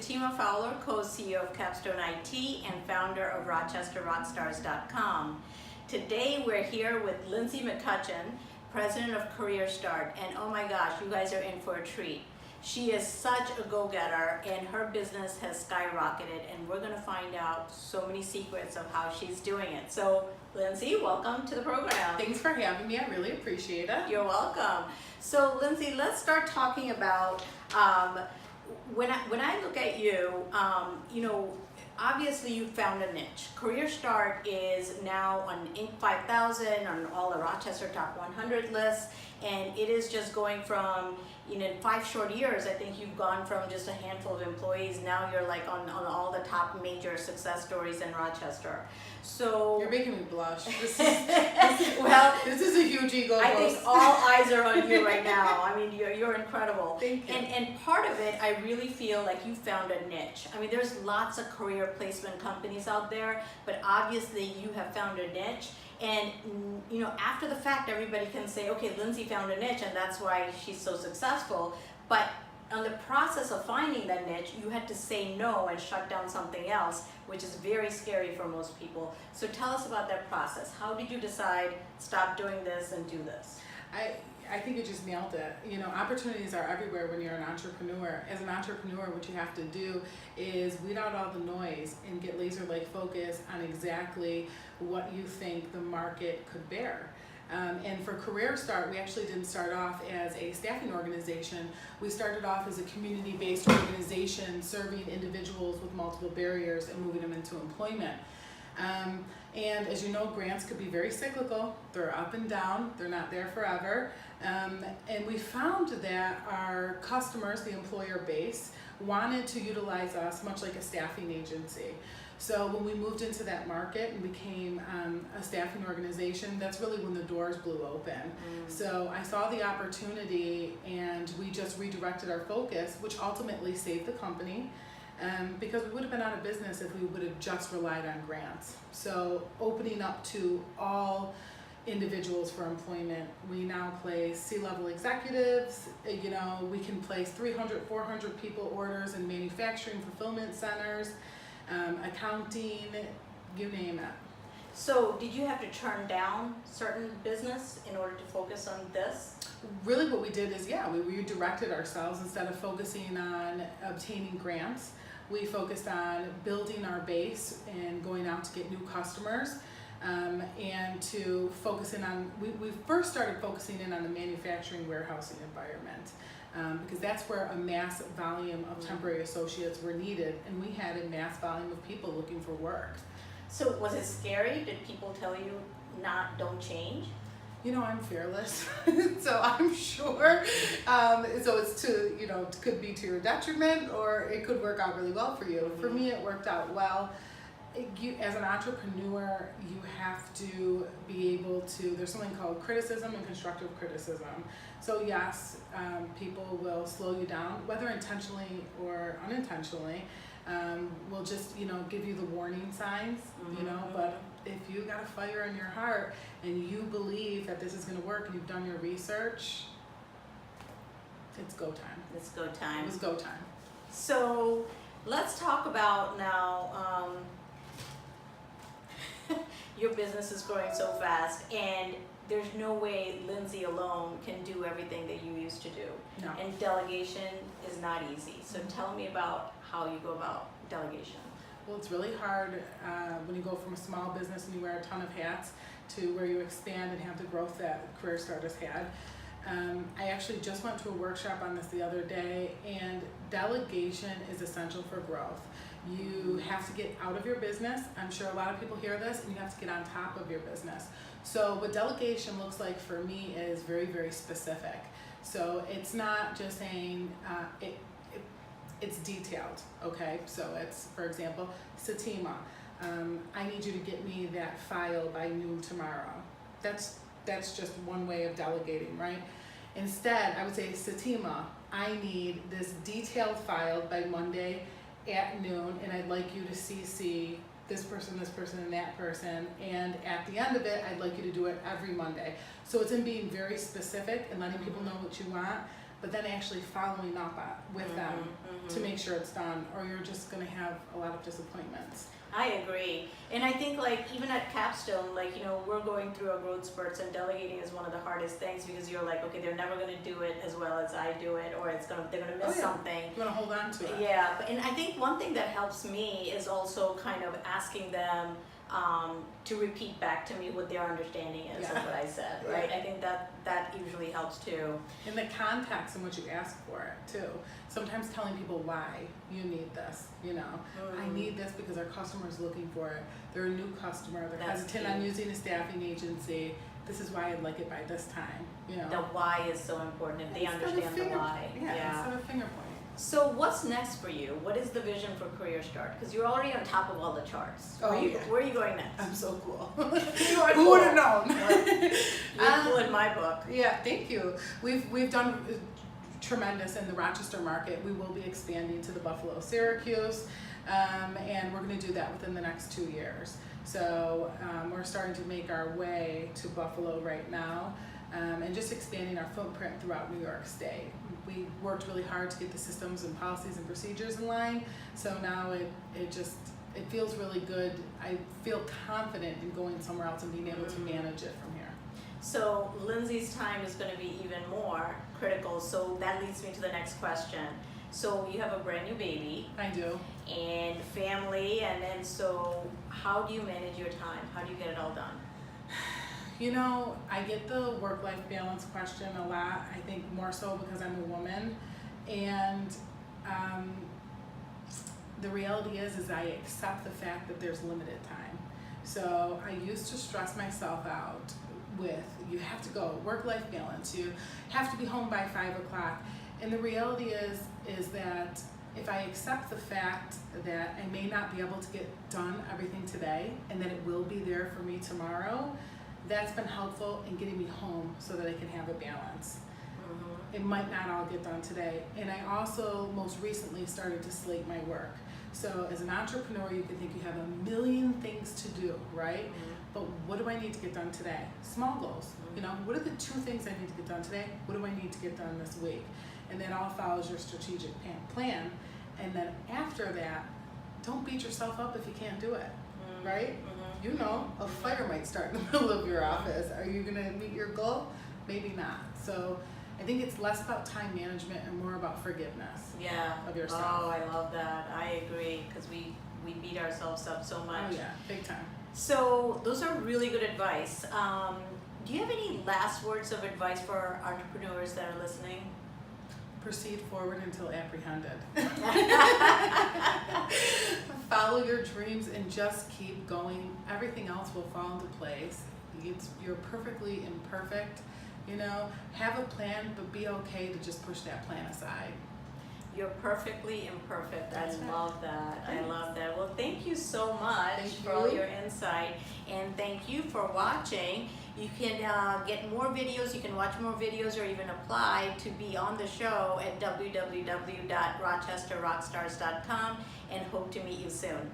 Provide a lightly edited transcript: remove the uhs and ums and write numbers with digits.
Sitima Fowler, co-CEO of Capstone IT and founder of RochesterRockstars.com. Today we're here with Lindsay McCutchen, president of Career Start, and oh my gosh, you guys are in for a treat. She is such a go-getter and her business has skyrocketed, and we're going to find out so many secrets of how she's doing it. So Lindsay, welcome to the program. Thanks for having me. I really appreciate it. You're welcome. So Lindsay, let's start talking about when I look at you, obviously you found a niche. Career Start is now on Inc. 5000, on all the Rochester Top 100 lists, and it is just going from, in 5 short years, I think you've gone from just a handful of employees, now you're like on all the top major success stories in Rochester. So you're making me blush. This is a huge ego boost. I think all eyes are on you right now. I mean, you're incredible. Thank you. And part of it, I really feel like you found a niche. I mean, there's lots of career placement companies out there, but obviously you have found a niche. And after the fact, everybody can say, okay, Lindsay found a niche and that's why she's so successful. But on the process of finding that niche, you had to say no and shut down something else, which is very scary for most people. So tell us about that process. How did you decide, stop doing this and do this? I think you just nailed it. Opportunities are everywhere when you're an entrepreneur. As an entrepreneur, what you have to do is weed out all the noise and get laser-like focus on exactly what you think the market could bear. And for Career Start, we actually didn't start off as a staffing organization. We started off as a community-based organization serving individuals with multiple barriers and moving them into employment. And as you know, grants could be very cyclical. They're up and down. They're not there forever. And we found that our customers, the employer base, wanted to utilize us much like a staffing agency. So when we moved into that market and became a staffing organization, that's really when the doors blew open. So I saw the opportunity and we just redirected our focus, which ultimately saved the company. Because we would have been out of business if we would have just relied on grants. So opening up to all individuals for employment, we now place C-level executives, we can place 300, 400 people orders in manufacturing fulfillment centers, accounting, you name it. So did you have to turn down certain business in order to focus on this? Really what we did is, we redirected ourselves. Instead of focusing on obtaining grants, we focused on building our base and going out to get new customers, and to focus in on, we first started focusing in on the manufacturing warehousing environment, because that's where a mass volume of temporary associates were needed, and we had a mass volume of people looking for work. So was it scary? Did people tell you don't change? I'm fearless, so I'm sure. So it's could be to your detriment, or it could work out really well for you. For me, it worked out well. As an entrepreneur, you have to be able to, there's something called criticism and constructive criticism. So yes, people will slow you down, whether intentionally or unintentionally. Will just, give you the warning signs, but if you got a fire in your heart and you believe that this is going to work and you've done your research, it's go time. It's go time. It was go time. So let's talk about now, your business is growing so fast and there's no way Lindsay alone can do everything that you used to do. No. And delegation is not easy. So tell me about how you go about delegation. Well, it's really hard when you go from a small business and you wear a ton of hats to where you expand and have the growth that Career Start has had. I actually just went to a workshop on this the other day, and delegation is essential for growth. You have to get out of your business. I'm sure a lot of people hear this, and you have to get on top of your business. So what delegation looks like for me is very, very specific. So it's not just saying, it's detailed, okay? So it's, for example, Sitima, I need you to get me that file by noon tomorrow. That's just one way of delegating, right? Instead, I would say, Sitima, I need this detailed file by Monday at noon, and I'd like you to CC this person, and that person, and at the end of it, I'd like you to do it every Monday. So it's in being very specific and letting people know what you want, but then actually following up with them to make sure it's done, or you're just going to have a lot of disappointments. I agree. And I think like even at Capstone, like, you know, we're going through our growth spurts, and delegating is one of the hardest things, because you're like, okay, they're never going to do it as well as I do it, or they're going to miss something. You want to hold on to it. Yeah, and I think one thing that helps me is also kind of asking them to repeat back to me what their understanding is of what I said, right? I think that usually helps too. In the context in which you ask for it too. Sometimes telling people why you need this, you know. I need this because our customer is looking for it. They're a new customer, they're hesitant on using a staffing agency. This is why I'd like it by this time, you know. The why is so important, if they understand the why. Instead of finger pointing. So what's next for you? What is the vision for Career Start? Because you're already on top of all the charts. Where are you going next? I'm so cool. Who would have known? You're cool in my book. Yeah, thank you. We've done tremendous in the Rochester market. We will be expanding to the Buffalo, Syracuse, and we're going to do that within the next 2 years. So we're starting to make our way to Buffalo right now, and just expanding our footprint throughout New York State. We worked really hard to get the systems and policies and procedures in line, so now it feels really good. I feel confident in going somewhere else and being able to manage it from here. So Lindsay's time is going to be even more critical, so that leads me to the next question. So you have a brand new baby. I do. And family, and so how do you manage your time? How do you get it all done? You know, I get the work-life balance question a lot. I think more so because I'm a woman, and the reality is I accept the fact that there's limited time. So I used to stress myself out with, you have to go, work-life balance, you have to be home by 5 o'clock. And the reality is that if I accept the fact that I may not be able to get done everything today, and that it will be there for me tomorrow, that's been helpful in getting me home so that I can have a balance. It might not all get done today. And I also most recently started to slate my work. So as an entrepreneur, you can think you have a million things to do, right? But what do I need to get done today? Small goals. You know, what are the 2 things I need to get done today? What do I need to get done this week? And that all follows your strategic plan. And then after that, don't beat yourself up if you can't do it, right? You know, a fire might start in the middle of your office. Are you gonna meet your goal? Maybe not. So I think it's less about time management and more about forgiveness of yourself. Oh, I love that. I agree, because we beat ourselves up so much. Oh yeah, big time. So those are really good advice. Do you have any last words of advice for entrepreneurs that are listening? Proceed forward until apprehended. Follow your dreams and just keep going. Everything else will fall into place. You're perfectly imperfect. You know, have a plan, but be okay to just push that plan aside. You're perfectly imperfect. I love that. I love that. Well, thank you so much for all your insight, and thank you for watching. You can get more videos, you can watch more videos, or even apply to be on the show at www.rochesterrockstars.com, and hope to meet you soon.